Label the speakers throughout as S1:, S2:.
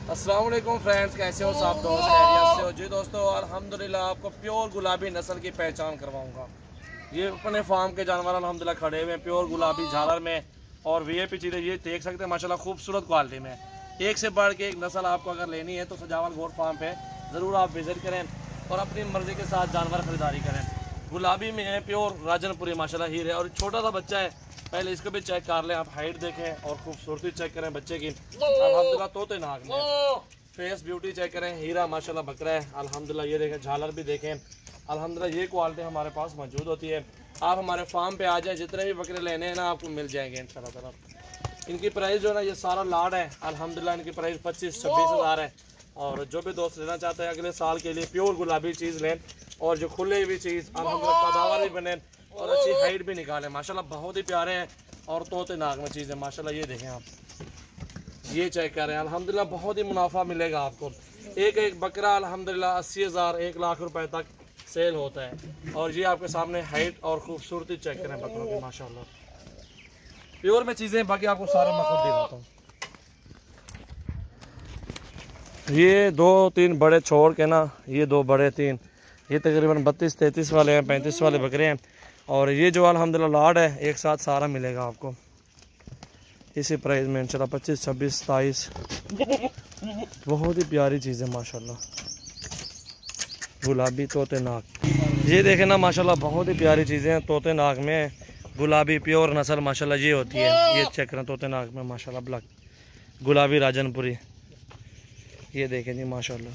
S1: अस्सलाम वालेकुम फ्रेंड्स, कैसे हो सब दोस्त? खैरियत से हो जी दोस्तों? अल्हम्दुलिल्लाह आपको प्योर गुलाबी नस्ल की पहचान करवाऊंगा। ये अपने फार्म के जानवर अल्हम्दुलिल्लाह खड़े हुए हैं प्योर गुलाबी झालर में और वीआईपी चीज़ें ये देख सकते हैं माशाल्लाह खूबसूरत क्वालिटी में। एक से बढ़ के एक नस्ल आपको अगर लेनी है तो सजावल गोट फार्म पे ज़रूर आप विज़िट करें और अपनी मर्ज़ी के साथ जानवर खरीदारी करें। गुलाबी में है प्योर राजनपुरी माशाल्लाह हीरे और छोटा सा बच्चा है, पहले इसको भी चेक कर लें आप, हाइट देखें और खूबसूरती चेक करें बच्चे की। अल्हम्दुलिल्लाह तोते नाक में फेस ब्यूटी चेक करें, हीरा माशाल्लाह बकरा है अल्हम्दुलिल्लाह। ये देखें झालर भी देखें अल्हम्दुलिल्लाह, ये क्वालिटी हमारे पास मौजूद होती है। आप हमारे फार्म पे आ जाएं, जितने भी बकरे लेने हैं ना आपको मिल जाएंगे इंशाल्लाह ताला। इनकी प्राइस जो है ना, ये सारा लाड है अल्हम्दुलिल्लाह, इनकी प्राइस 25-26 हज़ार है। और जो भी दोस्त लेना चाहते हैं अगले साल के लिए प्योर गुलाबी चीज़ लें और जो खुले हुई चीज़ अल्हम्दुलिल्लाह कदावर भी बने और अच्छी हाइट भी निकालें माशाल्लाह, बहुत ही प्यारे हैं और तोते नाक में चीज़ है माशाल्लाह। ये देखें आप, ये चेक करें अल्हम्दुलिल्लाह, बहुत ही मुनाफा मिलेगा आपको। एक एक बकरा अल्हम्दुलिल्लाह 80,000 1,00,000 रुपए तक सेल होता है। और ये आपके सामने हाइट और खूबसूरती चेक करें बकरों की माशाल्लाह, प्योर में चीज़ें बाकी आपको सारे मैं खुद दिखाता हूँ। ये 2-3 बड़े छोड़ के ना, ये 2 बड़े 3, ये तकरीबन 32-33 वाले हैं, 35 वाले बकरे हैं। और ये जो अल्हम्दुलिल्लाह लाड है एक साथ सारा मिलेगा आपको इसी प्राइस में इंशाल्लाह 25, 26, 27। बहुत ही प्यारी चीज़ है माशाल्लाह, गुलाबी तोते नाक। ये देखें ना माशाल्लाह, बहुत ही प्यारी चीज़ें हैं तोते नाक में, गुलाबी प्योर नस्ल माशाल्लाह ये होती है। ये चेक करें तोते नाक में माशाल्लाह ब्लैक गुलाबी राजनपुरी, ये देखें जी माशाल्लाह।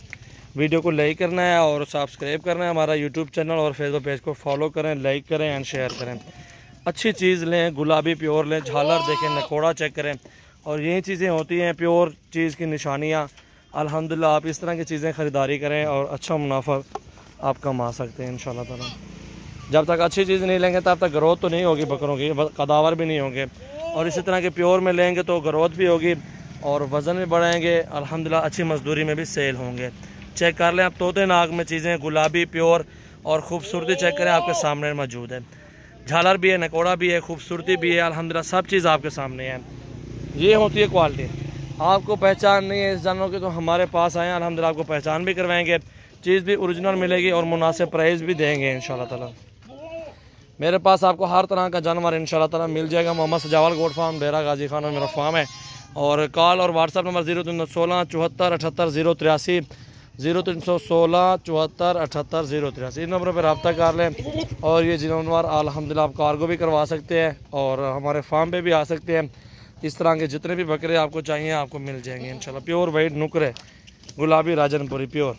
S1: वीडियो को लाइक करना है और सब्सक्राइब करना है हमारा यूट्यूब चैनल और फेसबुक पेज को फॉलो करें, लाइक करें एंड शेयर करें। अच्छी चीज़ लें, गुलाबी प्योर लें, झालर देखें, नकोड़ा चेक करें और यही चीज़ें होती हैं प्योर चीज़ की निशानियाँ। अल्हम्दुलिल्लाह आप इस तरह की चीज़ें ख़रीदारी करें और अच्छा मुनाफा आप कमा सकते हैं इंशाल्लाह ताला। जब तक अच्छी चीज़ नहीं लेंगे तब तक ग्रोथ तो नहीं होगी बकरों की, कदावर भी नहीं होंगे। और इसी तरह के प्योर में लेंगे तो ग्रोथ भी होगी और वज़न भी बढ़ाएंगे अल्हम्दुलिल्लाह, अच्छी मजदूरी में भी सेल होंगे। चेक कर लें आप तोते नाक में चीज़ें, गुलाबी प्योर और ख़ूबसूरती चेक करें आपके सामने मौजूद है। झालर भी है, नकोड़ा भी है, खूबसूरती भी है अल्हम्दुलिल्लाह, सब चीज़ आपके सामने है। ये होती है क्वालिटी। आपको पहचान नहीं है इस जानवर की तो हमारे पास आएँ, अल्हम्दुलिल्लाह आपको पहचान भी करवाएंगे, चीज़ भी ओरिजिनल मिलेगी और मुनासिब प्राइस भी देंगे इंशाल्लाह ताला। मेरे पास आपको हर तरह का जानवर इंशाल्लाह ताला मिल जाएगा। मोहम्मद सजावल गोट फार्म, डेरा गाजी खान में मेरा फार्म है। और कॉल और व्हाट्सअप नंबर 0316 74 78 083, 0316 74 78 083, इन नंबरों पर रब्ता कर लें। और ये जानवर अल्हम्दुलिल्लाह आप कार्गो भी करवा सकते हैं और हमारे फार्म पे भी आ सकते हैं। इस तरह के जितने भी बकरे आपको चाहिए आपको मिल जाएंगे इंशाल्लाह। प्योर वाइट नुकरे गुलाबी राजनपुरी प्योर।